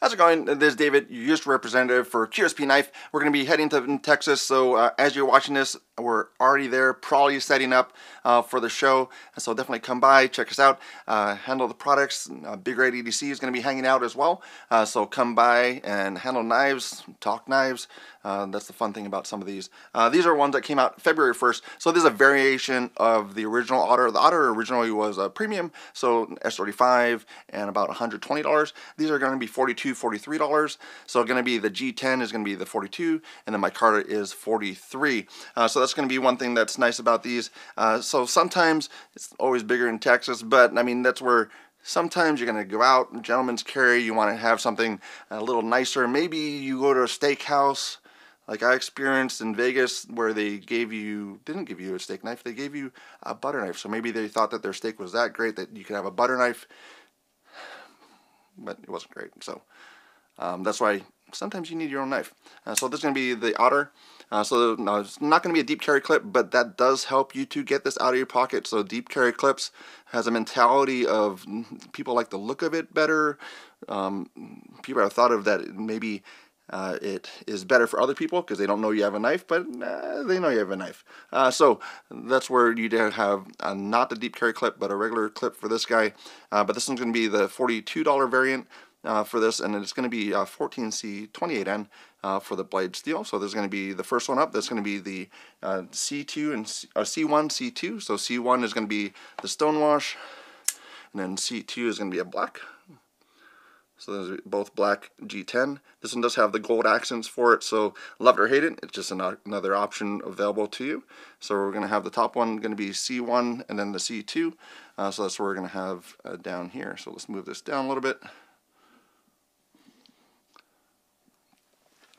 How's it going? This is David, your used representative for QSP Knife. We're going to be heading to Texas, so as you're watching this, we're already there, probably setting up for the show. So definitely come by, check us out, handle the products. Big Red EDC is going to be hanging out as well. So come by and handle knives, talk knives. That's the fun thing about some of these. These are ones that came out February 1st. So this is a variation of the original Otter. The Otter originally was a premium, so S35 and about $120. These are going to be $42, $43. So going to be the G10 is going to be the 42, and the Micarta is 43. So that's going to be one thing that's nice about these. So sometimes it's always bigger in Texas, but I mean that's where sometimes you're going to go out, gentleman's carry, you want to have something a little nicer. Maybe you go to a steakhouse like I experienced in Vegas where they didn't give you a steak knife, they gave you a butter knife. So maybe they thought that their steak was that great that you could have a butter knife, but it wasn't great. So that's why sometimes you need your own knife. So this is going to be the Otter. So no, it's not going to be a deep carry clip, but that does help you to get this out of your pocket. So deep carry clips has a mentality of people like the look of it better. People have thought of that maybe it is better for other people because they don't know you have a knife, but they know you have a knife. So that's where you have not the deep carry clip, but a regular clip for this guy. But this one's going to be the $42 variant. For this, and it's going to be 14C28N for the blade steel. So there's going to be the first one up. That's going to be the C2 and C1, C2. So C1 is going to be the stonewash, and then C2 is going to be a black. So those are both black G10. This one does have the gold accents for it, so love it or hate it, it's just another option available to you. So we're going to have the top one going to be C1 and then the C2. So that's what we're going to have down here. So let's move this down a little bit.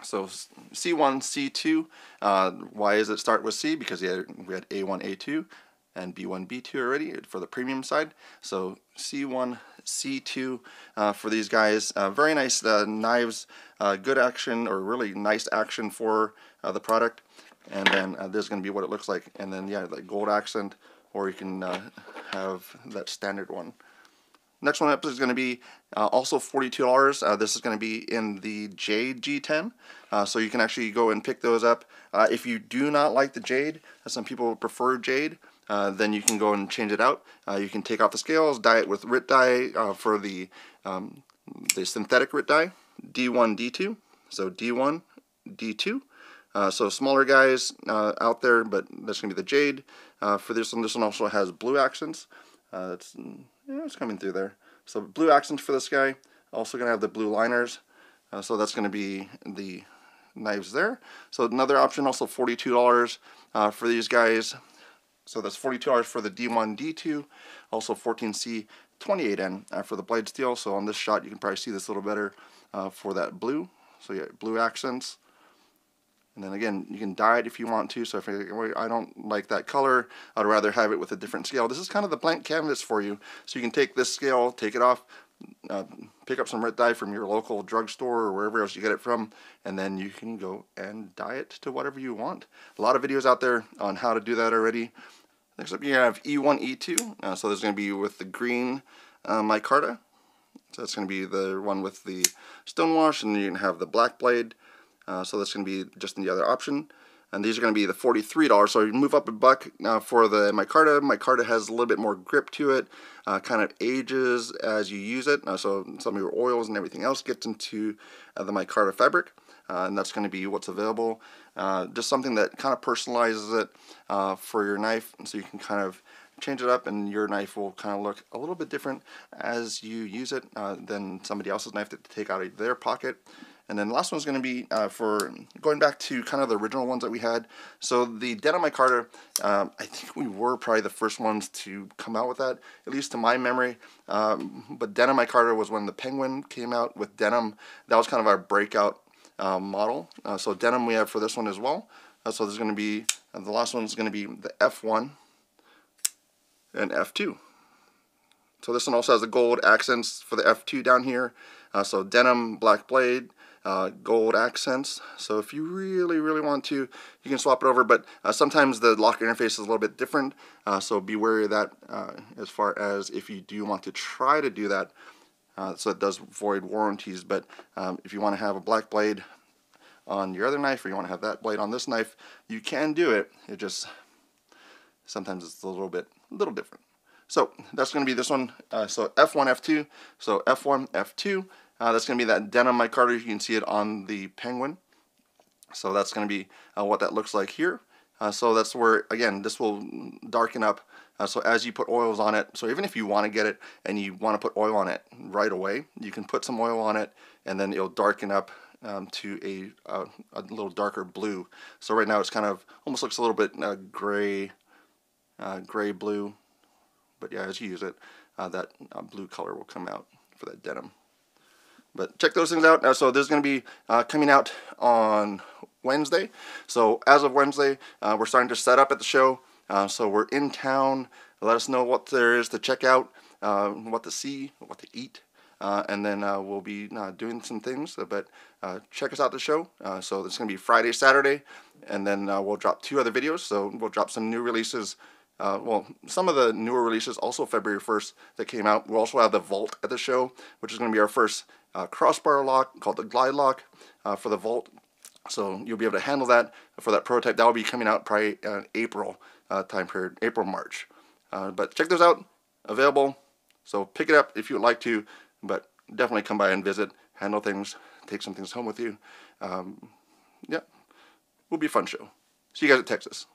So C1, C2, why does it start with C? Because we had A1, A2, and B1, B2 already for the premium side. So C1, C2 for these guys. Very nice knives, good action, or really nice action for the product. And then this is going to be what it looks like. And then, yeah, the gold accent, or you can have that standard one. Next one up is going to be also $42. This is going to be in the Jade G10. So you can actually go and pick those up. If you do not like the Jade, some people prefer Jade, then you can go and change it out. You can take off the scales, dye it with RIT dye for the synthetic RIT dye, D1, D2. So D1, D2. So smaller guys out there, but that's going to be the Jade. For this one also has blue accents. It's coming through there. So blue accents for this guy. Also going to have the blue liners. So that's going to be the knives there. So another option, also $42 for these guys. So that's $42 for the D1, D2. Also 14C28N for the blade steel. So on this shot you can probably see this a little better for that blue. So yeah, blue accents. And then again, you can dye it if you want to. So if I don't like that color, I'd rather have it with a different scale. This is kind of the blank canvas for you. So you can take this scale, take it off, pick up some RIT dye from your local drugstore or wherever else you get it from, and then you can go and dye it to whatever you want. A lot of videos out there on how to do that already. Next up, you have E1, E2. So there's going to be with the green micarta. So that's going to be the one with the stonewash, and you can have the black blade. So that's going to be just in the other option. And these are going to be the $43. So you move up a buck for the micarta. Micarta has a little bit more grip to it, kind of ages as you use it. So some of your oils and everything else gets into the micarta fabric. And that's going to be what's available. Just something that kind of personalizes it for your knife. So you can kind of change it up, and your knife will kind of look a little bit different as you use it than somebody else's knife that they take out of their pocket. And then the last one's going to be for going back to kind of the original ones that we had. So the denim micarta, I think we were probably the first ones to come out with that, at least to my memory. But denim micarta was when the Penguin came out with denim. That was kind of our breakout model. So denim we have for this one as well. So there's going to be, the last one is going to be the F1 and F2. So this one also has the gold accents for the F2 down here. So denim, black blade, gold accents. So if you really want to, you can swap it over, but sometimes the lock interface is a little bit different, so be wary of that as far as if you do want to try to do that. so it does void warranties. But if you want to have a black blade on your other knife, or you want to have that blade on this knife, you can do it. It just sometimes it's a little different. So that's going to be this one. So F1, F2. So F1, F2. That's going to be that denim micarta. You can see it on the Penguin. So that's going to be what that looks like here. So that's where, again, this will darken up. So as you put oils on it, so even if you want to get it and you want to put oil on it right away, you can put some oil on it and then it'll darken up to a little darker blue. So right now it's kind of almost looks a little bit gray blue. But yeah, as you use it, that blue color will come out for that denim. But check those things out. So this is going to be coming out on Wednesday. So as of Wednesday, we're starting to set up at the show. So we're in town. Let us know what there is to check out, what to see, what to eat. And then we'll be doing some things. But check us out at the show. So it's going to be Friday, Saturday. And then we'll drop 2 other videos. So we'll drop some new releases. Well, some of the newer releases, also February 1st, that came out. We'll also have the Vault at the show, which is going to be our first crossbar lock called the Glide Lock for the Vault. So you'll be able to handle that for that prototype. That will be coming out probably April time period, April, March. But check those out, available. So pick it up if you would like to, but definitely come by and visit, handle things, take some things home with you. Yeah, will be a fun show. See you guys at Texas.